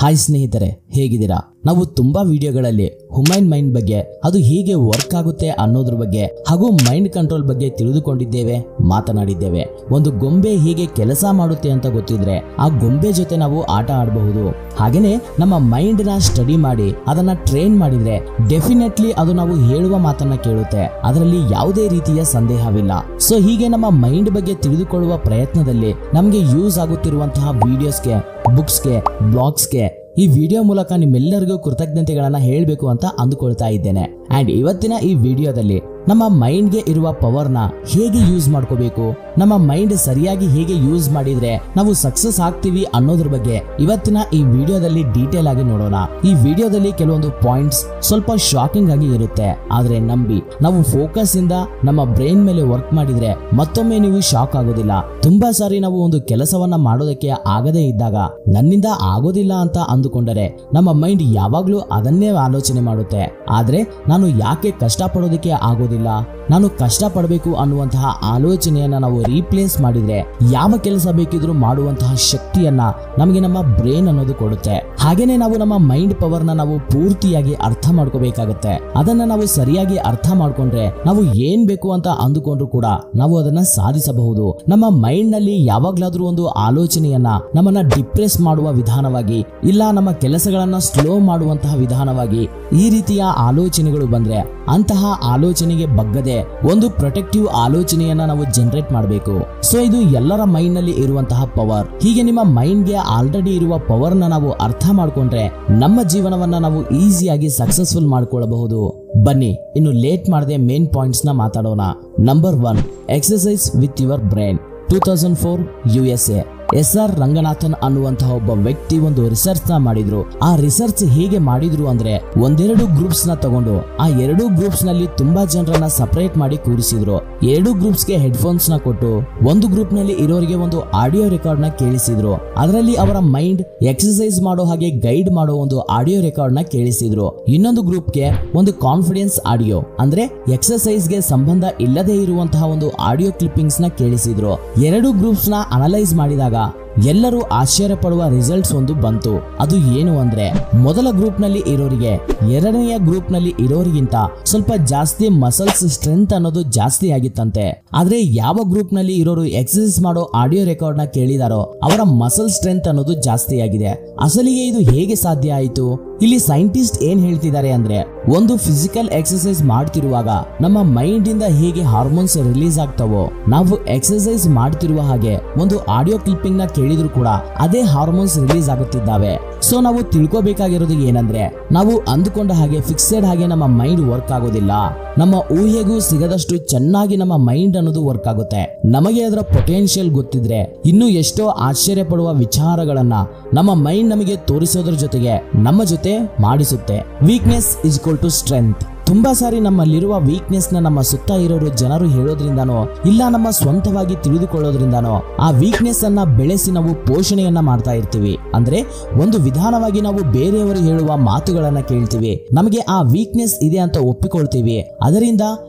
Hi ಸ್ನೇಹಿತರೆ, ಹೇಗಿದ್ದೀರಾ? ನಾವು ತುಂಬಾ ವಿಡಿಯೋಗಳಲ್ಲಿ ಹ್ಯೂಮನ್ ಮೈಂಡ್ ಬಗ್ಗೆ, ಅದು ಹೇಗೆ ವರ್ಕ್ ಆಗುತ್ತೆ ಅನ್ನೋದ್ರ ಬಗ್ಗೆ ಹಾಗೂ ಮೈಂಡ್ ಕಂಟ್ರೋಲ್ ಬಗ್ಗೆ ತಿಳಿದುಕೊಂಡಿದ್ದೇವೆ, ಮಾತನಾಡಿದ್ದೇವೆ. ಒಂದು ಗೊಂಬೆ ಹೇಗೆ ಕೆಲಸ ಮಾಡುತ್ತೆ ಅಂತ ಗೊತ್ತಿದ್ರೆ ಆ ಗೊಂಬೆ ಜೊತೆ ನಾವು ಆಟ ಆಡಬಹುದು. ಹಾಗೇನೆ ನಮ್ಮ ಮೈಂಡ್ ನ ಸ್ಟಡಿ ಮಾಡಿ ಅದನ್ನ ಟ್ರೈನ್ ಮಾಡಿದ್ರೆ ಡೆಫಿನೆಟ್ಲಿ ಅದು ನಾವು ಹೇಳುವ ಮಾತನ್ನ ಕೇಳುತ್ತೆ. ಅದರಲ್ಲಿ ಯಾವುದೇ ರೀತಿಯ ಸಂದೇಹವಿಲ್ಲ. ಸೊ ಹೀಗೆ ನಮ್ಮ ಮೈಂಡ್ ಬಗ್ಗೆ ತಿಳಿದುಕೊಳ್ಳುವ ಪ್ರಯತ್ನದಲ್ಲಿ ನಮಗೆ ಯೂಸ್ ಆಗುತ್ತಿರುವಂತಹ ವಿಡಿಯೋಸ್ಗೆ, ಬುಕ್ಸ್ಗೆ, ಬ್ಲಾಗ್ಸ್ಗೆ ಈ ವಿಡಿಯೋ ಮೂಲಕ ನಿಮ್ಮೆಲ್ಲರಿಗೂ ಕೃತಜ್ಞತೆಗಳನ್ನ ಹೇಳಬೇಕು ಅಂತ ಅಂದುಕೊಳ್ತಾ ಇದ್ದೇನೆ. ಅಂಡ್ ಇವತ್ತಿನ ಈ ವಿಡಿಯೋದಲ್ಲಿ ನಮ್ಮ ಮೈಂಡ್ಗೆ ಇರುವ ಪವರ್ನ ಹೇಗೆ ಯೂಸ್ ಮಾಡ್ಕೋಬೇಕು, ನಮ್ಮ ಮೈಂಡ್ ಸರಿಯಾಗಿ ಹೇಗೆ ಯೂಸ್ ಮಾಡಿದ್ರೆ ನಾವು ಸಕ್ಸಸ್ ಆಗ್ತೀವಿ ಅನ್ನೋದ್ರ ಬಗ್ಗೆ ಇವತ್ತಿನ ಈ ವಿಡಿಯೋದಲ್ಲಿ ಡೀಟೇಲ್ ಆಗಿ ನೋಡೋಣ. ಈ ವಿಡಿಯೋದಲ್ಲಿ ಕೆಲವೊಂದು ಪಾಯಿಂಟ್ಸ್ ಸ್ವಲ್ಪ ಶಾಕಿಂಗ್ ಆಗಿ ಇರುತ್ತೆ, ಆದ್ರೆ ನಂಬಿ ನಾವು ಫೋಕಸ್ ಇಂದ ನಮ್ಮ ಬ್ರೈನ್ ಮೇಲೆ ವರ್ಕ್ ಮಾಡಿದ್ರೆ ಮತ್ತೊಮ್ಮೆ ನೀವು ಶಾಕ್ ಆಗೋದಿಲ್ಲ. ತುಂಬಾ ಸಾರಿ ನಾವು ಒಂದು ಕೆಲಸವನ್ನ ಮಾಡೋದಕ್ಕೆ ಆಗದೇ ಇದ್ದಾಗ ನನ್ನಿಂದ ಆಗೋದಿಲ್ಲ ಅಂತ ಅಂದುಕೊಂಡರೆ ನಮ್ಮ ಮೈಂಡ್ ಯಾವಾಗ್ಲೂ ಅದನ್ನೇ ಆಲೋಚನೆ ಮಾಡುತ್ತೆ. ಆದ್ರೆ ನಾನು ಯಾಕೆ ಕಷ್ಟ ಪಡೋದಕ್ಕೆ ಆಗೋದಿಲ್ಲ, ನಾನು ಕಷ್ಟ ಪಡಬೇಕು ಅನ್ನುವಂತಹ ಆಲೋಚನೆಯನ್ನ ನಾವು ರೀಪ್ಲೇಸ್ ಮಾಡಿದ್ರೆ ಯಾವ ಕೆಲಸ ಬೇಕಿದ್ರೂ ಮಾಡುವಂತಹ ಶಕ್ತಿಯನ್ನ ನಮಗೆ ನಮ್ಮ ಬ್ರೈನ್ ಅನ್ನೋದು ಕೊಡುತ್ತೆ. ಹಾಗೇನೆ ನಾವು ನಮ್ಮ ಮೈಂಡ್ ಪವರ್ ನ ನಾವು ಪೂರ್ತಿಯಾಗಿ ಅರ್ಥ ಮಾಡ್ಕೋಬೇಕಾಗತ್ತೆ. ಅದನ್ನ ನಾವು ಸರಿಯಾಗಿ ಅರ್ಥ ಮಾಡ್ಕೊಂಡ್ರೆ ನಾವು ಏನ್ ಬೇಕು ಅಂತ ಅಂದುಕೊಂಡ್ರು ಕೂಡ ನಾವು ಅದನ್ನ ಸಾಧಿಸಬಹುದು. ನಮ್ಮ ಮೈಂಡ್ ನಲ್ಲಿ ಯಾವಾಗ್ಲಾದ್ರೂ ಒಂದು ಆಲೋಚನೆಯನ್ನ ನಮ್ಮನ್ನ ಡಿಪ್ರೆಸ್ ಮಾಡುವ ವಿಧಾನವಾಗಿ, ಇಲ್ಲ ನಮ್ಮ ಕೆಲಸಗಳನ್ನ ಸ್ಲೋ ಮಾಡುವಂತಹ ವಿಧಾನವಾಗಿ ಈ ರೀತಿಯ ಆಲೋಚನೆಗಳು ಬಂದ್ರೆ ಅಂತಹ ಆಲೋಚನೆಗೆ ಬಗ್ಗದೆ ಒಂದು ಪ್ರೊಟೆಕ್ಟಿವ್ ಆಲೋಚನೆಯನ್ನ ನಾವು ಜನರೇಟ್ ಮಾಡಬೇಕು. ಸೊ ಇದು ಎಲ್ಲರ ಮೈಂಡ್ ನಲ್ಲಿ ಇರುವಂತಹ ಪವರ್. ಹೀಗೆ ನಿಮ್ಮ ಮೈಂಡ್ ಗೆ ಆಲ್ರೆಡಿ ಇರುವ ಪವರ್ ನ ನಾವು ಅರ್ಥ ಮಾಡ್ಕೊಂಡ್ರೆ ನಮ್ಮ ಜೀವನವನ್ನ ನಾವು ಈಸಿಯಾಗಿ ಸಕ್ಸಸ್ಫುಲ್ ಮಾಡ್ಕೊಳ್ಳಬಹುದು. ಬನ್ನಿ ಇನ್ನು ಲೇಟ್ ಮಾಡದೆ ಮೇನ್ ಪಾಯಿಂಟ್ಸ್ ನ ಮಾತಾಡೋಣ. Number 1, exercise with your brain. 2004 USA SR Ranganathan ಅನ್ನುವಂತಹ ಒಬ್ಬ ವ್ಯಕ್ತಿ ಒಂದು ರಿಸರ್ಚ್ ನ ಮಾಡಿದ್ರು. ಆ ರಿಸರ್ಚ್ ಹೇಗೆ ಮಾಡಿದ್ರು ಅಂದ್ರೆ ಒಂದೆರಡು ಗ್ರೂಪ್ಸ್ ನ ತಗೊಂಡು ಆ ಎರಡು ಗ್ರೂಪ್ಸ್ ನಲ್ಲಿ ತುಂಬಾ ಜನರನ್ನ ಸಪರೇಟ್ ಮಾಡಿ ಕೂರಿಸಿದ್ರು. ಎರಡು ಗ್ರೂಪ್ಸ್ ಗೆ ಹೆಡ್ಫೋನ್ಸ್ ನ ಕೊಟ್ಟು ಒಂದು ಗ್ರೂಪ್ ನಲ್ಲಿ ಇರೋರಿಗೆ ಒಂದು ಆಡಿಯೋ ರೆಕಾರ್ಡ್ ನ ಕೇಳಿಸಿದ್ರು. ಅದರಲ್ಲಿ ಅವರ ಮೈಂಡ್ ಎಕ್ಸರ್ಸೈಸ್ ಮಾಡೋ ಹಾಗೆ ಗೈಡ್ ಮಾಡೋ ಒಂದು ಆಡಿಯೋ ರೆಕಾರ್ಡ್ ನ ಕೇಳಿಸಿದ್ರು. ಇನ್ನೊಂದು ಗ್ರೂಪ್ ಗೆ ಒಂದು ಕಾನ್ಫಿಡೆನ್ಸ್ ಆಡಿಯೋ, ಅಂದ್ರೆ ಎಕ್ಸರ್ಸೈಸ್ ಗೆ ಸಂಬಂಧ ಇಲ್ಲದೆ ಇರುವಂತಹ ಒಂದು ಆಡಿಯೋ ಕ್ಲಿಪ್ಪಿಂಗ್ಸ್ ನ ಕೇಳಿಸಿದ್ರು. ಎರಡು ಗ್ರೂಪ್ಸ್ ನ ಅನಲೈಸ್ ಮಾಡಿದಾಗ ಎಲ್ಲರೂ ಆಶ್ಚರ್ಯ ಪಡುವ ರಿಸಲ್ಟ್ಸ್ ಒಂದು ಬಂತು. ಅದು ಏನು ಅಂದ್ರೆ ಮೊದಲ ಗ್ರೂಪ್ ನಲ್ಲಿ ಇರೋರಿಗೆ ಎರಡನೆಯ ಗ್ರೂಪ್ ನಲ್ಲಿ ಇರೋರಿಗಿಂತ ಸ್ವಲ್ಪ ಜಾಸ್ತಿ ಮಸಲ್ಸ್ ಸ್ಟ್ರೆಂತ್ ಅನ್ನೋದು ಜಾಸ್ತಿ ಆಗಿತ್ತಂತೆ. ಆದ್ರೆ ಯಾವ ಗ್ರೂಪ್ ನಲ್ಲಿ ಇರೋರು ಎಕ್ಸರ್ಸೈಸ್ ಮಾಡೋ ಆಡಿಯೋ ರೆಕಾರ್ಡ್ ನ ಕೇಳಿದಾರೋ ಅವರ ಮಸಲ್ ಸ್ಟ್ರೆಂತ್ ಅನ್ನೋದು ಜಾಸ್ತಿ ಆಗಿದೆ. ಅಸಲಿಗೆ ಇದು ಹೇಗೆ ಸಾಧ್ಯ ಆಯಿತು? ಇಲ್ಲಿ ಸೈಂಟಿಸ್ಟ್ ಏನ್ ಹೇಳ್ತಿದ್ದಾರೆ ಅಂದ್ರೆ ಒಂದು ಫಿಸಿಕಲ್ ಎಕ್ಸರ್ಸೈಸ್ ಮಾಡ್ತಿರುವಾಗ ನಮ್ಮ ಮೈಂಡ್ ಇಂದ ಹೇಗೆ ಹಾರ್ಮೋನ್ಸ್ ರಿಲೀಸ್ ಆಗ್ತಾವೋ, ನಾವು ಎಕ್ಸರ್ಸೈಸ್ ಮಾಡ್ತಿರುವ ಹಾಗೆ ಒಂದು ಆಡಿಯೋ ಕ್ಲಿಪ್ಪಿಂಗ್ ನ ಕೇಳಿದ್ರು ಕೂಡ ಅದೇ ಹಾರ್ಮೋನ್ಸ್ ರಿಲೀಸ್ ಆಗುತ್ತಿದ್ದಾವೆ. ಸೊ ನಾವು ತಿಳ್ಕೋಬೇಕಾಗಿರೋದು ಏನಂದ್ರೆ ನಾವು ಅಂದುಕೊಂಡ ಹಾಗೆ ಫಿಕ್ಸೆಡ್ ಹಾಗೆ ನಮ್ಮ ಮೈಂಡ್ ವರ್ಕ್ ಆಗೋದಿಲ್ಲ. ನಮ್ಮ ಊಹೆಗೂ ಸಿಗದಷ್ಟು ಚೆನ್ನಾಗಿ ನಮ್ಮ ಮೈಂಡ್ ಅನ್ನೋದು ವರ್ಕ್ ಆಗುತ್ತೆ. ನಮಗೆ ಅದರ ಪೊಟೆನ್ಶಿಯಲ್ ಗೊತ್ತಿದ್ರೆ ಇನ್ನೂ ಎಷ್ಟೋ ಆಶ್ಚರ್ಯ ಪಡುವ ವಿಚಾರಗಳನ್ನ ನಮ್ಮ ಮೈಂಡ್ ನಮಗೆ ತೋರಿಸೋದ್ರ ಜೊತೆಗೆ ನಮ್ಮ ಜೊತೆ ಮಾಡಿಸುತ್ತೆ. Weakness is equal to strength. ತುಂಬಾ ಸಾರಿ ನಮ್ಮಲ್ಲಿರುವ ವೀಕ್ನೆಸ್ ನ ನಮ್ಮ ಸುತ್ತ ಇರೋರು ಜನರು ಹೇಳೋದ್ರಿಂದಾನೋ ಇಲ್ಲ ನಮ್ಮ ಸ್ವಂತವಾಗಿ ತಿಳಿದುಕೊಳ್ಳೋದ್ರಿಂದಾನೋ ಆ ವೀಕ್ನೆಸ್ ಅನ್ನ ಬೆಳೆಸಿ ನಾವು ಪೋಷಣೆಯನ್ನ ಮಾಡ್ತಾ ಇರ್ತೀವಿ. ಅಂದ್ರೆ ಒಂದು ವಿಧಾನವಾಗಿ ನಾವು ಬೇರೆಯವರು ಹೇಳುವ ಮಾತುಗಳನ್ನ ಕೇಳ್ತೀವಿ, ನಮಗೆ ಆ ವೀಕ್ನೆಸ್ ಇದೆ ಅಂತ ಒಪ್ಪಿಕೊಳ್ತೀವಿ. ಅದರಿಂದ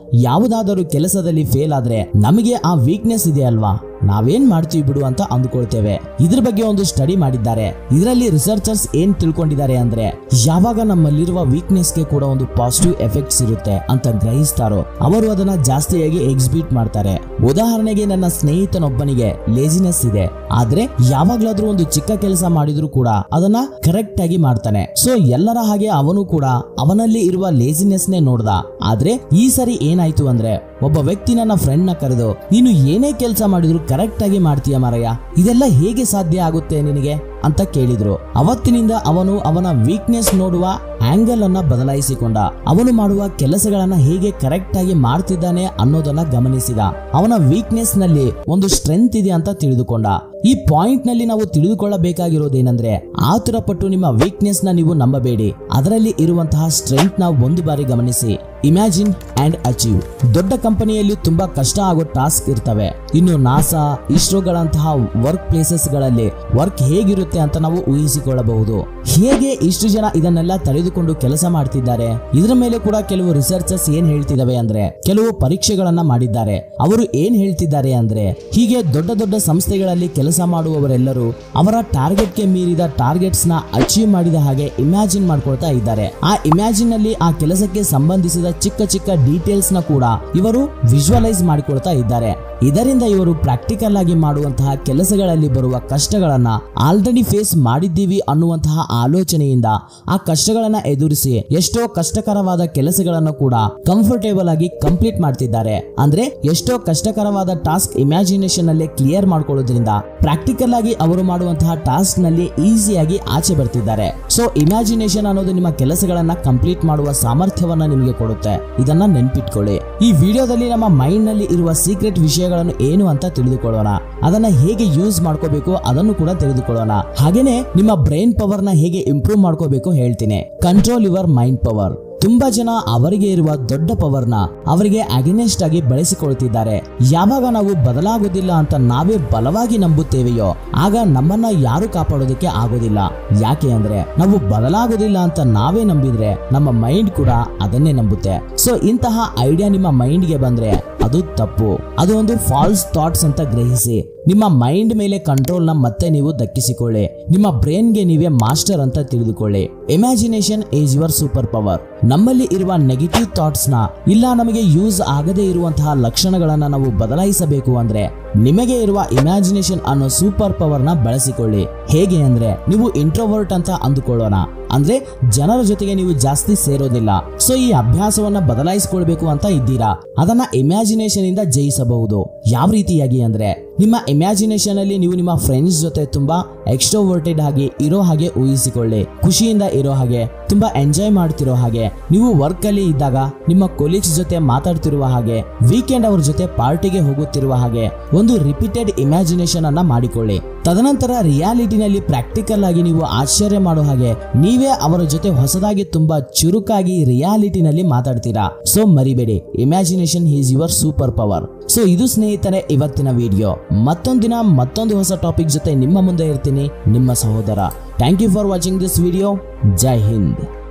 ಯಾವುದಾದರೂ ಕೆಲಸದಲ್ಲಿ ಫೇಲ್ ಆದ್ರೆ ನಮಗೆ ಆ ವೀಕ್ನೆಸ್ ಇದೆ ಅಲ್ವಾ, ನಾವೇನ್ ಮಾಡ್ತೀವಿ ಬಿಡು ಅಂತ ಅಂದುಕೊಳ್ತೇವೆ. ಇದ್ರ ಬಗ್ಗೆ ಒಂದು ಸ್ಟಡಿ ಮಾಡಿದ್ದಾರೆ. ಇದರಲ್ಲಿ ರಿಸರ್ಚರ್ಸ್ ಏನ್ ತಿಳ್ಕೊಂಡಿದ್ದಾರೆ ಅಂದ್ರೆ ಯಾವಾಗ ನಮ್ಮಲ್ಲಿರುವ ವೀಕ್ನೆಸ್ ಗೆ ಕೂಡ ಒಂದು ಪಾಸಿಟಿವ್ ಎಫೆಕ್ಟ್ಸ್ ಇರುತ್ತೆ ಅಂತ ಗ್ರಹಿಸ್ತಾರೋ ಅವರು ಅದನ್ನ ಜಾಸ್ತಿಯಾಗಿ ಎಕ್ಸಿಬಿಟ್ ಮಾಡ್ತಾರೆ. ಉದಾಹರಣೆಗೆ ನನ್ನ ಸ್ನೇಹಿತನೊಬ್ಬನಿಗೆ ಲೇಜಿನೆಸ್ ಇದೆ, ಆದ್ರೆ ಯಾವಾಗ್ಲಾದ್ರೂ ಒಂದು ಚಿಕ್ಕ ಕೆಲಸ ಮಾಡಿದ್ರು ಕೂಡ ಅದನ್ನ ಕರೆಕ್ಟ್ ಆಗಿ ಮಾಡ್ತಾನೆ. ಸೊ ಎಲ್ಲರ ಹಾಗೆ ಅವನು ಕೂಡ ಅವನಲ್ಲಿ ಇರುವ ಲೇಜಿನೆಸ್ ನೇ ನೋಡ್ದ. ಆದ್ರೆ ಈ ಸರಿ ಏನಾಯ್ತು ಅಂದ್ರೆ ಒಬ್ಬ ವ್ಯಕ್ತಿ ನನ್ನ ಫ್ರೆಂಡ್ ನ ಕರೆದು, ನೀನು ಏನೇ ಕೆಲಸ ಮಾಡಿದ್ರು ಕರೆಕ್ಟ್ ಆಗಿ ಮಾಡ್ತೀಯ ಮಾರಯ್ಯ, ಇದೆಲ್ಲ ಹೇಗೆ ಸಾಧ್ಯ ಆಗುತ್ತೆ ನಿನಗೆ ಅಂತ ಕೇಳಿದ್ರು. ಅವತ್ತಿನಿಂದ ಅವನು ಅವನ ವೀಕ್ನೆಸ್ ನೋಡುವ ಆಂಗಲ್ ಅನ್ನ ಬದಲಾಯಿಸಿಕೊಂಡ. ಅವನು ಮಾಡುವ ಕೆಲಸಗಳನ್ನ ಹೇಗೆ ಕರೆಕ್ಟ್ ಆಗಿ ಮಾಡ್ತಿದ್ದಾನೆ ಅನ್ನೋದನ್ನ ಗಮನಿಸಿದ. ಅವನ ವೀಕ್ನೆಸ್ ನಲ್ಲಿ ಒಂದು ಸ್ಟ್ರೆಂತ್ ಇದೆ ಅಂತ ತಿಳಿದುಕೊಂಡ. ಈ ಪಾಯಿಂಟ್ ನಲ್ಲಿ ನಾವು ತಿಳಿದುಕೊಳ್ಳಬೇಕಾಗಿರೋದೇನೆಂದ್ರೆ ಆತುರ ಪಟ್ಟು ನಿಮ್ಮ ವೀಕ್ನೆಸ್ ನ ನೀವು ನಂಬಬೇಡಿ. ಅದರಲ್ಲಿ ಇರುವಂತಹ ಸ್ಟ್ರೆಂತ್ ನ ಒಂದು ಬಾರಿ ಗಮನಿಸಿ. Imagine and achieve. ದೊಡ್ಡ ಕಂಪನಿಯಲ್ಲಿ ತುಂಬಾ ಕಷ್ಟ ಆಗೋ ಟಾಸ್ಕ್ ಇರ್ತವೆ. ಇನ್ನು ನಾಸಾ, ಇಸ್ರೋಗಳಂತಹ ವರ್ಕ್ ಪ್ಲೇಸಸ್ ಗಳಲ್ಲಿ ವರ್ಕ್ ಹೇಗಿರುತ್ತೆ ಆಗುತ್ತೆ ಅಂತ ನಾವು ಊಹಿಸಿಕೊಳ್ಳಬಹುದು. ಹೇಗೆ ಇಷ್ಟು ಜನ ಇದನ್ನೆಲ್ಲ ತಡೆದುಕೊಂಡು ಕೆಲಸ ಮಾಡ್ತಿದ್ದಾರೆ? ಇದರ ಮೇಲೆ ಕೂಡ ಕೆಲವು ರಿಸರ್ಚರ್ಸ್ ಏನ್ ಹೇಳ್ತಿದಾವೆ ಅಂದ್ರೆ, ಕೆಲವು ಪರೀಕ್ಷೆಗಳನ್ನ ಮಾಡಿದ್ದಾರೆ. ಅವರು ಏನ್ ಹೇಳ್ತಿದ್ದಾರೆ ಅಂದ್ರೆ, ಹೀಗೆ ದೊಡ್ಡ ದೊಡ್ಡ ಸಂಸ್ಥೆಗಳಲ್ಲಿ ಕೆಲಸ ಮಾಡುವವರೆಲ್ಲರೂ ಅವರ ಟಾರ್ಗೆಟ್ಗೆ ಮೀರಿದ ಟಾರ್ಗೆಟ್ಸ್ ನ ಅಚೀವ್ ಮಾಡಿದ ಹಾಗೆ ಇಮ್ಯಾಜಿನ್ ಮಾಡ್ಕೊಳ್ತಾ ಇದ್ದಾರೆ. ಆ ಇಮ್ಯಾಜಿನ್ ನಲ್ಲಿ ಆ ಕೆಲಸಕ್ಕೆ ಸಂಬಂಧಿಸಿದ ಚಿಕ್ಕ ಚಿಕ್ಕ ಡೀಟೇಲ್ಸ್ ನ ಕೂಡ ಇವರು ವಿಜುವಲೈಸ್ ಮಾಡಿಕೊಳ್ತಾ ಇದ್ದಾರೆ. ಇದರಿಂದ ಇವರು ಪ್ರಾಕ್ಟಿಕಲ್ ಆಗಿ ಮಾಡುವಂತಹ ಕೆಲಸಗಳಲ್ಲಿ ಬರುವ ಕಷ್ಟಗಳನ್ನ ಆಲ್ರೆಡಿ ಫೇಸ್ ಮಾಡಿದ್ದೀವಿ ಅನ್ನುವಂತಹ ಆಲೋಚನೆಯಿಂದ ಆ ಕಷ್ಟಗಳನ್ನ ಎದುರಿಸಿ ಎಷ್ಟೋ ಕಷ್ಟಕರವಾದ ಕೆಲಸಗಳನ್ನು ಕೂಡ ಕಂಫರ್ಟೇಬಲ್ ಆಗಿ ಕಂಪ್ಲೀಟ್ ಮಾಡ್ತಿದ್ದಾರೆ. ಅಂದ್ರೆ ಎಷ್ಟೋ ಕಷ್ಟಕರವಾದ ಟಾಸ್ಕ್ ಇಮ್ಯಾಜಿನೇಷನ್ ನಲ್ಲಿ ಕ್ಲಿಯರ್ ಮಾಡ್ಕೊಳ್ಳೋದ್ರಿಂದ ಪ್ರಾಕ್ಟಿಕಲ್ ಆಗಿ ಅವರು ಮಾಡುವಂತಹ ಟಾಸ್ಕ್ ನಲ್ಲಿ ಈಸಿಯಾಗಿ ಆಚೆ ಬರ್ತಿದ್ದಾರೆ. ಸೊ ಇಮ್ಯಾಜಿನೇಷನ್ ಅನ್ನೋದು ನಿಮ್ಮ ಕೆಲಸಗಳನ್ನ ಕಂಪ್ಲೀಟ್ ಮಾಡುವ ಸಾಮರ್ಥ್ಯವನ್ನ ನಿಮಗೆ ಕೊಡುತ್ತೆ. ಇದನ್ನ ನೆನ್ಪಿಟ್ಕೊಳ್ಳಿ. ಈ ವಿಡಿಯೋದಲ್ಲಿ ನಮ್ಮ ಮೈಂಡ್ ನಲ್ಲಿ ಇರುವ ಸೀಕ್ರೆಟ್ ವಿಷಯಗಳನ್ನು ಏನು ಅಂತ ತಿಳಿದುಕೊಳ್ಳೋಣ. ಅದನ್ನ ಹೇಗೆ ಯೂಸ್ ಮಾಡ್ಕೋಬೇಕು ಅದನ್ನು ಕೂಡ ತಿಳಿದುಕೊಳ್ಳೋಣ. ಹಾಗೇನೆ ನಿಮ್ಮ ಬ್ರೈನ್ ಪವರ್ ನ ಹೇಗೆ ಇಂಪ್ರೂವ್ ಮಾಡ್ಕೋಬೇಕು ಹೇಳ್ತೀನಿ. Control your mind power. ತುಂಬಾ ಜನ ಅವರಿಗೆ ಇರುವ ದೊಡ್ಡ ಪವರ್ ನ ಅವರಿಗೆ ಅಗೇನೆಸ್ಟ್ ಆಗಿ ಬಳಸಿಕೊಳ್ತಿದ್ದಾರೆ. ಯಾವಾಗ ನಾವು ಬದಲಾಗೋದಿಲ್ಲ ಅಂತ ನಾವೇ ಬಲವಾಗಿ ನಂಬುತ್ತೇವೆಯೋ ಆಗ ನಮ್ಮನ್ನ ಯಾರು ಕಾಪಾಡೋದಕ್ಕೆ ಆಗೋದಿಲ್ಲ. ಯಾಕೆ ಅಂದ್ರೆ ನಾವು ಬದಲಾಗೋದಿಲ್ಲ ಅಂತ ನಾವೇ ನಂಬಿದ್ರೆ ನಮ್ಮ ಮೈಂಡ್ ಕೂಡ ಅದನ್ನೇ ನಂಬುತ್ತೆ. ಸೊ ಇಂತಹ ಐಡಿಯಾ ನಿಮ್ಮ ಮೈಂಡ್ ಗೆ ಬಂದ್ರೆ ಅದು ತಪ್ಪು. ಅದು ಒಂದು ಫಾಲ್ಸ್ ಥಾಟ್ಸ್ ಅಂತ ಗ್ರಹಿಸಿ ನಿಮ್ಮ ಮೈಂಡ್ ಮೇಲೆ ಕಂಟ್ರೋಲ್ ನ ಮತ್ತೆ ನೀವು ದಕ್ಕಿಸಿಕೊಳ್ಳಿ. ನಿಮ್ಮ ಬ್ರೈನ್ ಗೆ ನೀವೇ ಮಾಸ್ಟರ್ ಅಂತ ತಿಳಿದುಕೊಳ್ಳಿ. Imagination is your super power. ನಮ್ಮಲ್ಲಿ ಇರುವ ನೆಗೆಟಿವ್ ಥಾಟ್ಸ್ ನ ಇಲ್ಲ ನಮಗೆ ಯೂಸ್ ಆಗದೇ ಇರುವಂತಹ ಲಕ್ಷಣಗಳನ್ನ ನಾವು ಬದಲಾಯಿಸಬೇಕು ಅಂದ್ರೆ ನಿಮಗೆ ಇರುವ ಇಮ್ಯಾಜಿನೇಷನ್ ಅನ್ನೋ ಸೂಪರ್ ಪವರ್ ನ ಬಳಸಿಕೊಳ್ಳಿ. ಹೇಗೆ ಅಂದ್ರೆ, ನೀವು ಇಂಟ್ರೋವರ್ಟ್ ಅಂತ ಅಂದುಕೊಳ್ಳೋಣ. ಅಂದ್ರೆ ಜನರ ಜೊತೆಗೆ ನೀವು ಜಾಸ್ತಿ ಸೇರೋದಿಲ್ಲ. ಸೊ ಈ ಅಭ್ಯಾಸವನ್ನ ಬದಲಾಯಿಸಿಕೊಳ್ಬೇಕು ಅಂತ ಇದ್ದೀರಾ. ಅದನ್ನ ಇಮ್ಯಾಜಿನೇಷನ್ ಇಂದ ಜಯಿಸಬಹುದು. ಯಾವ ರೀತಿಯಾಗಿ ಅಂದ್ರೆ, ನಿಮ್ಮ ಇಮ್ಯಾಜಿನೇಷನ್ ಅಲ್ಲಿ ನೀವು ನಿಮ್ಮ ಫ್ರೆಂಡ್ಸ್ ಜೊತೆ ತುಂಬಾ ಎಕ್ಸ್ಟ್ರೋವರ್ಟೆಡ್ ಆಗಿ ಇರೋ ಹಾಗೆ ಊಹಿಸಿಕೊಳ್ಳಿ. ಖುಷಿಯಿಂದ ಇರೋ ಹಾಗೆ, ತುಂಬಾ ಎಂಜಾಯ್ ಮಾಡ್ತಿರೋ ಹಾಗೆ, ನೀವು ವರ್ಕ್ ಅಲ್ಲಿ ಇದ್ದಾಗ ನಿಮ್ಮ ಕೊಲೀಗ್ಸ್ ಜೊತೆ ಮಾತಾಡ್ತಿರುವ ಹಾಗೆ, ವೀಕೆಂಡ್ ಅವ್ರ ಜೊತೆ ಪಾರ್ಟಿಗೆ ಹೋಗುತ್ತಿರುವ ಹಾಗೆ ಒಂದು ರಿಪೀಟೆಡ್ ಇಮ್ಯಾಜಿನೇಷನ್ ಅನ್ನ ಮಾಡಿಕೊಳ್ಳಿ. ತದನಂತರ ರಿಯಾಲಿಟಿನಲ್ಲಿ ಪ್ರಾಕ್ಟಿಕಲ್ ಆಗಿ ನೀವು ಆಶ್ಚರ್ಯ ಮಾಡೋ ಹಾಗೆ ನೀವೇ ಅವರ ಜೊತೆ ಹೊಸದಾಗಿ ತುಂಬಾ ಚುರುಕಾಗಿ ರಿಯಾಲಿಟಿನಲ್ಲಿ ಮಾತಾಡ್ತೀರಾ. ಸೊ ಮರಿಬೇಡಿ, imagination is your super power. So ಇದು ಸ್ನೇಹಿತರೆ ಇವತ್ತಿನ ವಿಡಿಯೋ. ಮತ್ತೊಂದಿನ ಮತ್ತೊಂದು ಹೊಸ ಟಾಪಿಕ್ ಜೊತೆ ನಿಮ್ಮ ಮುಂದೆ ಇರ್ತೀನಿ, ನಿಮ್ಮ ಸಹೋದರ. Thank you for watching this video. ಜೈ ಹಿಂದ್.